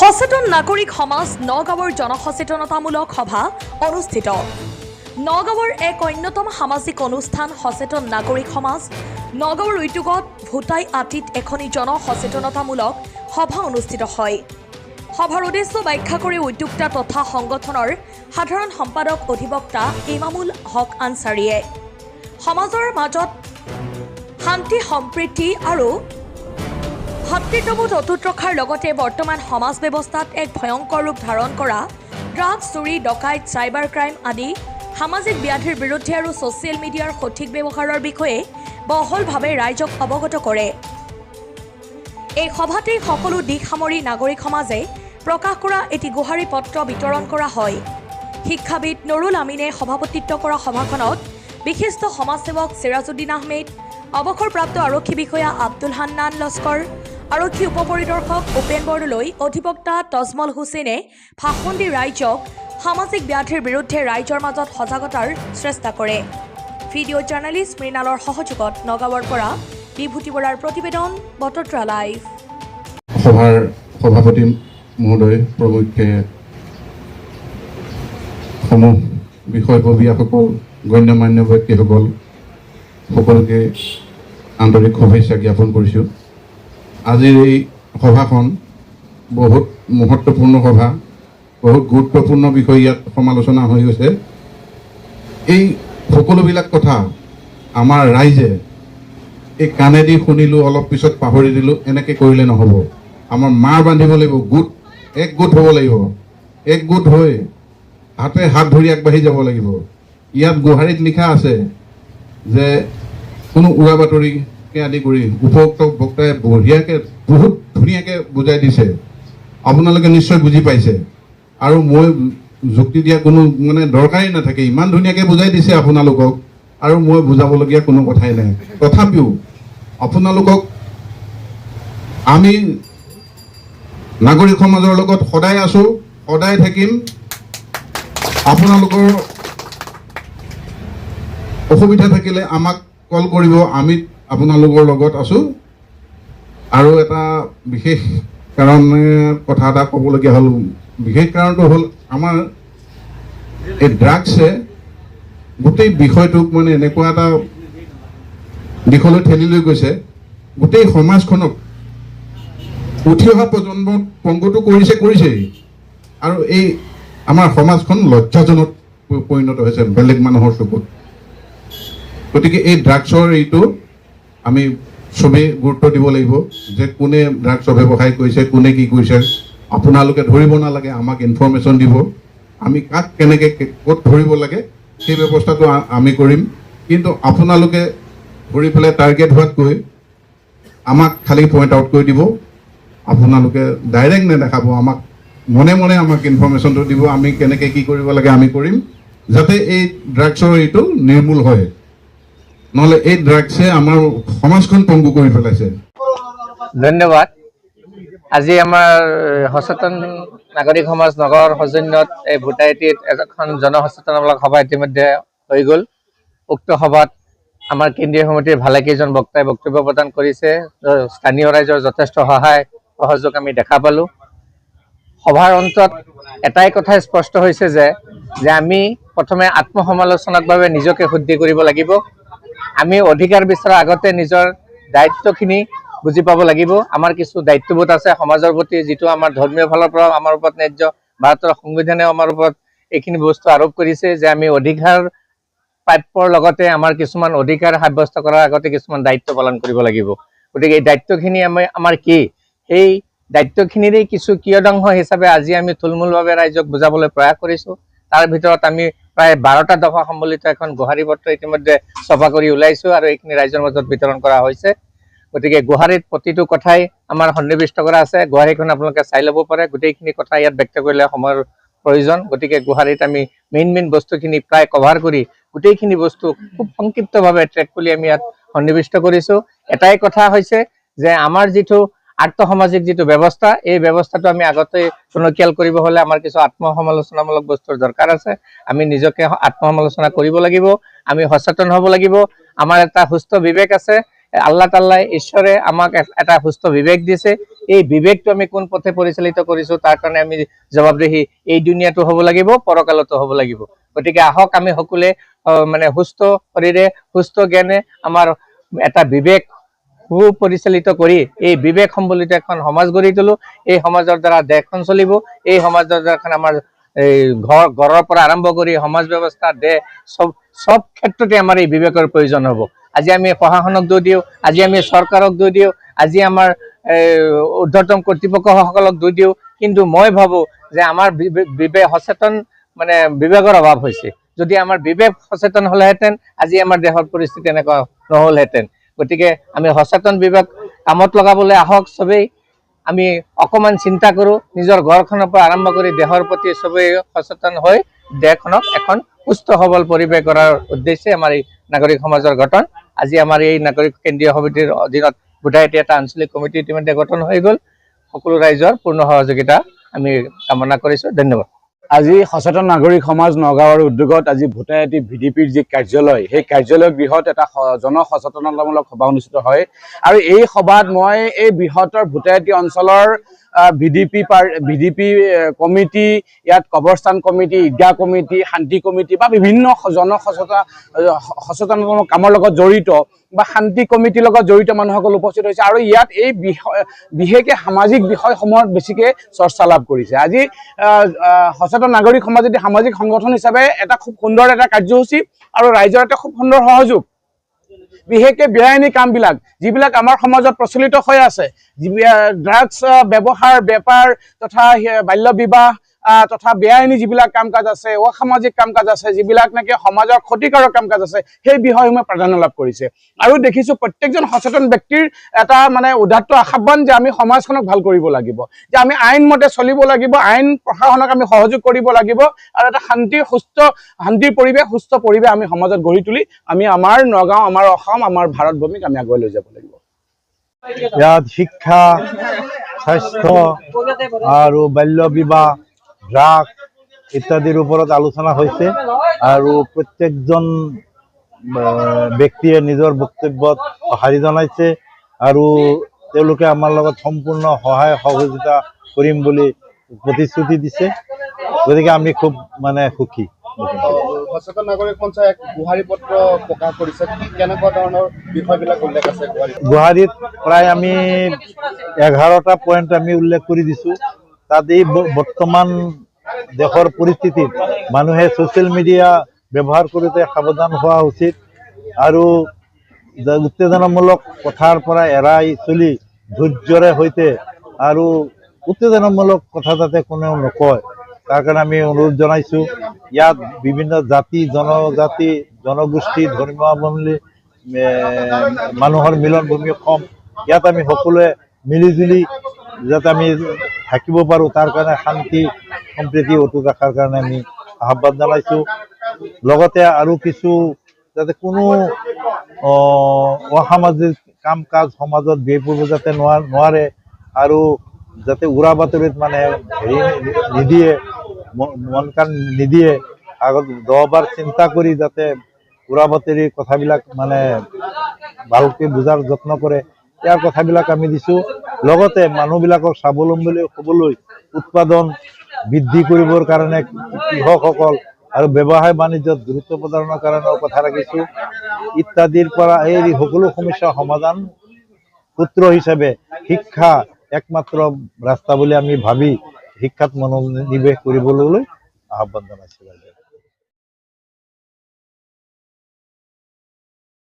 সচেতন নাগৰিক সমাজ নগাঁৱৰ জনসচেতনতামূলক সভা অনুষ্ঠিত। নগাঁৱৰ এক অন্যতম সামাজিক অনুষ্ঠান সচেতন নাগৰিক সমাজ নগাঁৱৰ উদ্যোগত ভোটাই আতিত এখনি জনসচেতনতামূলক সভা অনুষ্ঠিত হয়। সভাৰ উদ্দেশ্য ব্যাখ্যা কৰি উদ্যোক্তা তথা সংগঠনৰ সাধাৰণ সম্পাদক অধিবক্তা ইমামুল হক আনসাৰীয়ে সমাজৰ মাজত শান্তি সম্প্ৰীতি আৰু ভাতৃত্ববোধ অটুট ৰখাৰ লগতে বৰ্তমান সমাজ ব্যৱস্থাত এক ভয়ংকৰ ৰূপ ধাৰণ কৰা ড্ৰাগছ, চুৰি, ডকাইত, চাইবাৰ ক্ৰাইম আদি সামাজিক ব্যাধিৰ বিৰুদ্ধে আৰু ছ'চিয়েল মিডিয়াৰ সঠিক ব্যৱহাৰৰ বিষয়ে বহলভাৱে ৰাইজক অৱগত কৰে। এই সভাতেই সকলো দিশ সামৰি নাগৰিক সমাজে প্ৰকাশ কৰা এটি গুহাৰি পত্ৰ বিতৰণ কৰা হয়। শিক্ষাবিদ নুৰুল আমিনে সভাপতিত্ব কৰা সভাখনত বিশিষ্ট সমাজসেৱক চিৰাজুদ্দিন আহমেদ, অৱসৰপ্ৰাপ্ত আৰক্ষী বিষয়া আব্দুল হান্নান লস্কৰ, আৰক্ষী উপ পৰিদৰ্শক উপেন বৰদলৈ, অধিবক্তা তজমল হুছেইনে ভাষণ দি ৰাইজক সামাজিক ব্যাধিৰ বিৰুদ্ধে ৰাইজৰ মাজত সজাগতাৰ চেষ্টা কৰে। ভিডিঅ' জাৰ্নেলিষ্ট মৃণালৰ সহযোগত নগাঁৱৰ পৰা বিভূতি বৰাৰ প্ৰতিবেদন, বটদ্ৰা লাইভ। সভাৰ সভাপতি মহোদয়, প্ৰমুখ্যে সমূহ বিষয়ববীয়াসকল, গণ্যমান্য ব্যক্তিসকল সকলোকে আন্তৰিক শুভেচ্ছা জ্ঞাপন কৰিছোঁ। আজিৰ এই সভাখন বহুত মহত্বপূৰ্ণ সভা, বহুত গুৰুত্বপূৰ্ণ বিষয় ইয়াত সমালোচনা হৈ গৈছে। এই সকলোবিলাক কথা আমাৰ ৰাইজে এই কাণেদি শুনিলোঁ, অলপ পিছত পাহৰি দিলোঁ, এনেকৈ কৰিলে নহ'ব। আমাৰ মাৰ বান্ধিব লাগিব, একগোট হ'ব লাগিব, একগোট হৈ হাতে হাত ধৰি আগবাঢ়ি যাব লাগিব। ইয়াত গুহাৰিত লিখা আছে যে কোনো উৰা বাতৰিকে আদি কৰি উপভোক্ত বক্তাই বঢ়িয়াকৈ বহুত ধুনীয়াকৈ বুজাই দিছে, আপোনালোকে নিশ্চয় বুজি পাইছে। আৰু মই যুক্তি দিয়া কোনো দৰকাৰেই নাথাকে, ইমান ধুনীয়াকৈ বুজাই দিছে আপোনালোকক, আৰু মই বুজাবলগীয়া কোনো কথাই নাই। তথাপিও আপোনালোকক আমি নাগৰিক সমাজৰ লগত সদায় আছোঁ, সদায় থাকিম। আপোনালোকৰ অসুবিধা থাকিলে আমাক কল কৰিব, আমি আপোনালোকৰ লগত আছোঁ। আৰু এটা বিশেষ কাৰণে কথা এটা ক'বলগীয়া হ'ল। বিশেষ কাৰণটো হ'ল আমাৰ এই ড্ৰাগছে গোটেই বিষয়টোক এনেকুৱা এটা দিশলৈ ঠেলি লৈ গৈছে, গোটেই সমাজখনক উঠি অহা প্ৰজন্মক পংগুটো কৰিছেই। আৰু এই আমাৰ সমাজখন লজ্জাজনক পৰিণত হৈছে বেলেগ মানুহৰ চকুত। গতিকে এই ড্ৰাগছৰ এইটো আমি চবেই গুৰুত্ব দিব লাগিব যে কোনে ড্ৰাগছৰ ব্যৱসায় কৰিছে, কোনে কি কৰিছে। আপোনালোকে ধৰিব নালাগে, আমাক ইনফৰমেশ্যন দিব, আমি কাক কেনেকৈ ক'ত ধৰিব লাগে সেই ব্যৱস্থাটো আমি কৰিম। কিন্তু আপোনালোকে ধৰি পেলাই টাৰ্গেট হোৱাতকৈ আমাক খালি পইণ্ট আউট কৰি দিব, আপোনালোকে ডাইৰেক্ট নেদেখাব, আমাক মনে মনে আমাক ইনফৰমেশ্যনটো দিব, আমি কেনেকৈ কি কৰিব লাগে আমি কৰিম, যাতে এই ড্ৰাগছৰ এইটো নিৰ্মূল হয়। নহ'লে এই ড্ৰাগছে আমাৰ সমাজখন পংগু কৰি পেলাইছে। ধন্যবাদ। আজি আমাৰ সচেতন নাগৰিক সমাজ নগৰ সৌজন্যত এই ভোটাইটিত এখন জনসচেতনমূলক সভা ইতিমধ্যে হৈ গ'ল। উক্ত সভাত আমাৰ কেন্দ্ৰীয় সমিতিৰ ভালেকেইজন বক্তাই বক্তব্য প্ৰদান কৰিছে। স্থানীয় ৰাইজৰ যথেষ্ট সহায় সহযোগ আমি দেখা পালোঁ। সভাৰ অন্তত এটাই কথা স্পষ্ট হৈছে যে আমি প্ৰথমে আত্মসমালোচনাৰ বাবে নিজকে শুদ্ধি কৰিব লাগিব। আমি অধিকাৰ বিচৰাৰ আগতে নিজৰ দায়িত্বখিনি বুজি পাব লাগিব। আমাৰ কিছু দায়িত্ববোধ আছে সমাজৰ প্ৰতি, যিটো আমাৰ ধৰ্মীয় ফালৰ পৰা আমাৰ ওপৰত ন্যায্য। ভাৰতৰ সংবিধানেও আমাৰ ওপৰত এইখিনি বস্তু আৰোপ কৰিছে যে আমি অধিকাৰ প্ৰাপ্যৰ লগতে আমাৰ কিছুমান অধিকাৰ সাব্যস্ত কৰাৰ আগতে কিছুমান দায়িত্ব পালন কৰিব লাগিব। গতিকে এই দায়িত্বখিনি আমাৰ কি, সেই দায়িত্বখিনিৰে কিছু কিয়দাংশ হিচাপে আজি আমি থুলমূলভাৱে ৰাইজক বুজাবলৈ প্ৰয়াস কৰিছোঁ। তাৰ ভিতৰত আমি প্ৰায় 12টা দফা সম্বলিত এখন গুহাৰি পত্ৰ ইতিমধ্যে ছপা কৰি ওলাইছোঁ আৰু এইখিনি ৰাইজৰ মাজত বিতৰণ কৰা হৈছে। গতিকে গুহাৰিত প্ৰতিটো কথাই আমাৰ সন্নিৱিষ্ট কৰা আছে। গুহাৰিখন আপোনালোকে চাই ল'ব পাৰে, গোটেইখিনি কথা ইয়াত ব্যক্ত কৰিলে সময়ৰ প্ৰয়োজন। গতিকে গুহাৰিত আমি মেইন বস্তুখিনি প্ৰায় কভাৰ কৰি গোটেইখিনি বস্তু খুব সংক্ষিপ্তভাৱে ট্ৰেক কৰি আমি ইয়াত সন্নিৱিষ্ট কৰিছোঁ। এটাই কথা হৈছে যে আমাৰ যিটো আৰ্থসামাজিক যিটো ব্যৱস্থা, এই ব্যৱস্থাটো আমি আগতে টনকিয়াল কৰিব হ'লে আমাৰ কিছু আত্মসমালোচনামূলক বস্তুৰ দৰকাৰ আছে। আমি নিজকে আত্মসমালোচনা কৰিব লাগিব, আমি সচেতন হ'ব লাগিব। আমাৰ এটা সুস্থ বিবেক আছে, আল্লাহ তাল্লাই ঈশ্বৰে আমাক এটা সুস্থ বিবেক দিছে। এই বিবেকটো আমি কোন পথে পৰিচালিত কৰিছো তাৰ কাৰণে আমি জবাবদেহি এই দুনিয়াটো হ'ব লাগিব, পৰকালতো হ'ব লাগিব। গতিকে আহক আমি সকলোৱে মানে সুস্থ শৰীৰে সুস্থ জ্ঞানে আমাৰ এটা বিবেক সুপৰিচালিত কৰি এই বিবেক সম্বলিত এখন সমাজ গঢ়ি তোলো। এই সমাজৰ দ্বাৰা দেশখন চলিব, এই সমাজৰ দ্বাৰা আমাৰ এই ঘৰৰ পৰা আৰম্ভ কৰি সমাজ ব্যৱস্থা দেশ সব ক্ষেত্ৰতে আমাৰ এই বিবেকৰ প্ৰয়োজন হ'ব। আজি আমি প্ৰশাসনক দোষ দিওঁ, আজি আমি চৰকাৰক দোষ দিওঁ, আজি আমাৰ ঊৰ্ধ্বতম কৰ্তৃপক্ষসকলক দোষ দিওঁ, কিন্তু মই ভাবো যে আমাৰ বিবেক সচেতন মানে বিবেকৰ অভাৱ হৈছে। যদি আমাৰ বিবেক সচেতন হলেহেঁতেন আজি আমাৰ দেশৰ পৰিস্থিতি এনেকুৱা নহলহেঁতেন। গতিকে আমি সচেতন বিবেক কামত লগাবলৈ আহক চবেই। আমি অকমান চিন্তা কৰো, নিজৰ ঘৰখনৰ পৰা আৰম্ভ কৰি দেশৰ প্ৰতি চবেই সচেতন হৈ দেশখনক এখন সুস্থ সবল পৰিৱেশ কৰাৰ উদ্দেশ্যে আমাৰ এই নাগৰিক সমাজৰ গঠন। আজি আমাৰ এই নাগৰিক কেন্দ্ৰীয় সমিতিৰ অধীনত ভোটায়তী এটা আঞ্চলিক কমিটি ইতিমধ্যে গঠন হৈ গ'ল। সকলো ৰাইজৰ পূৰ্ণ সহযোগিতা আমি কামনা কৰিছো। ধন্যবাদ। আজি সচেতন নাগৰিক সমাজ নগাঁৱৰ উদ্যোগত আজি ভোটায়তী VDPৰ যি কাৰ্যালয়, সেই কাৰ্যালয় গৃহত এটা জনসচেতনতামূলক সভা অনুষ্ঠিত হয়। আৰু এই সভাত মই এই বৃহত্তৰ ভোটায়তী অঞ্চলৰ VDP কমিটি, ইয়াত কবৰস্থান কমিটি, ঈদগাহ কমিটি, শান্তি কমিটি বা বিভিন্ন সচেতনতামূলক কামৰ লগত জড়িত বা শান্তি কমিটিৰ লগত জড়িত মানুহসকল উপস্থিত হৈছে। আৰু ইয়াত এই বিশেষকৈ সামাজিক বিষয়সমূহত বেছিকৈ চৰ্চা লাভ কৰিছে। আজি সচেতন নাগৰিক সমাজ এটি সামাজিক সংগঠন হিচাপে এটা খুব সুন্দৰ এটা কাৰ্যসূচী আৰু ৰাইজৰ এটা খুব সুন্দৰ সহযোগ। বিশেষকৈ বেআইনী কামবিলাক যিবিলাক আমাৰ সমাজত প্ৰচলিত হৈ আছে, ড্ৰাগছ ব্যৱহাৰ, বেপাৰ তথা বাল্য বিবাহ তথা বেআইনী যিবিলাক কাম কাজ আছে, অসামাজিক কাম কাজ আছে, যিবিলাক নেকি সমাজৰ ক্ষতিকাৰক কাম কাজ আছে, সেই বিষয়সমূহে প্ৰাধান্য লাভ কৰিছে। আৰু দেখিছোঁ প্ৰত্যেকজন সচেতন ব্যক্তিৰ এটা মানে উদাত্ত আহ্বান যে আমি সমাজখনক ভাল কৰিব লাগিব, যে আমি আইনমতে চলিব লাগিব, আইন প্ৰশাসনক আমি সহযোগ কৰিব লাগিব, আৰু এটা শান্তিৰ পৰিৱেশ, সুস্থ পৰিৱেশ আমি সমাজত গঢ়ি তুলি আমি আমাৰ নগাঁও, আমাৰ অসম, আমাৰ ভাৰতভূমিক আমি আগুৱাই লৈ যাব লাগিব। ইয়াত শিক্ষা, স্বাস্থ্য আৰু বাল্য বিবাহ, ড্ৰাগ ইত্যাদিৰ ওপৰত আলোচনা হৈছে। আৰু প্ৰত্যেকজন ব্যক্তিয়ে নিজৰ বক্তব্যত সঁহাৰি জনাইছে আৰু তেওঁলোকে আমাৰ লগত সম্পূৰ্ণ সহায় সহযোগিতা কৰিম বুলি প্ৰতিশ্ৰুতি দিছে। গতিকে আমি খুব মানে সুখী। সচেতন নাগৰিক মঞ্চই এক গুহাৰি পত্ৰ প্ৰকাশ কৰিছে। কেনেকুৱা ধৰণৰ বিষয়বিলাক উল্লেখ আছে গুৱাহাটীত? প্ৰায় আমি 11টা পইণ্ট আমি উল্লেখ কৰি দিছোঁ। তাত এই বৰ্তমান দেশৰ পৰিস্থিতিত মানুহে ছ'চিয়েল মিডিয়া ব্যৱহাৰ কৰোঁতে সাৱধান হোৱা উচিত আৰু উত্তেজনামূলক কথাৰ পৰা এৰাই চলি ধৈৰ্যৰে সৈতে আৰু উত্তেজনামূলক কথা যাতে কোনেও নকয় তাৰ কাৰণে আমি অনুৰোধ জনাইছোঁ। ইয়াত বিভিন্ন জাতি, জনজাতি, জনগোষ্ঠী, ধৰ্মাৱলম্বী মানুহৰ মিলনভূমি অসম। ইয়াত আমি সকলোৱে মিলিজুলি যাতে আমি থাকিব পাৰোঁ তাৰ কাৰণে শান্তি সম্প্ৰীতি অটুট ৰখাৰ কাৰণে আমি আহ্বান জনাইছোঁ। লগতে আৰু কিছু যাতে কোনো অসামাজিক কাম কাজ সমাজত বিয়পিব যাতে নোৱাৰে আৰু যাতে উৰা বাতৰিত মানে হেৰি নিদিয়ে, মন কাণ নিদিয়ে, আগত 10 বাৰ চিন্তা কৰি যাতে উৰা বাতৰিৰ কথাবিলাক মানে ভালকৈ বুজাৰ যত্ন কৰে, ইয়াৰ কথাবিলাক আমি দিছোঁ। লগতে মানুহবিলাকক স্বাৱলম্বী হ'বলৈ উৎপাদন বৃদ্ধি কৰিবৰ কাৰণে কৃষকসকল আৰু ব্যৱসায় বাণিজ্যত গুৰুত্ব প্ৰদানৰ কাৰণেও কথা ৰাখিছোঁ। ইত্যাদিৰ পৰা এই সকলো সমস্যা সমাধান সূত্ৰ হিচাপে শিক্ষা একমাত্ৰ ৰাস্তা বুলি আমি ভাবি শিক্ষাত মনোনিৱেশ কৰিবলৈ আহ্বান জনাইছোঁ।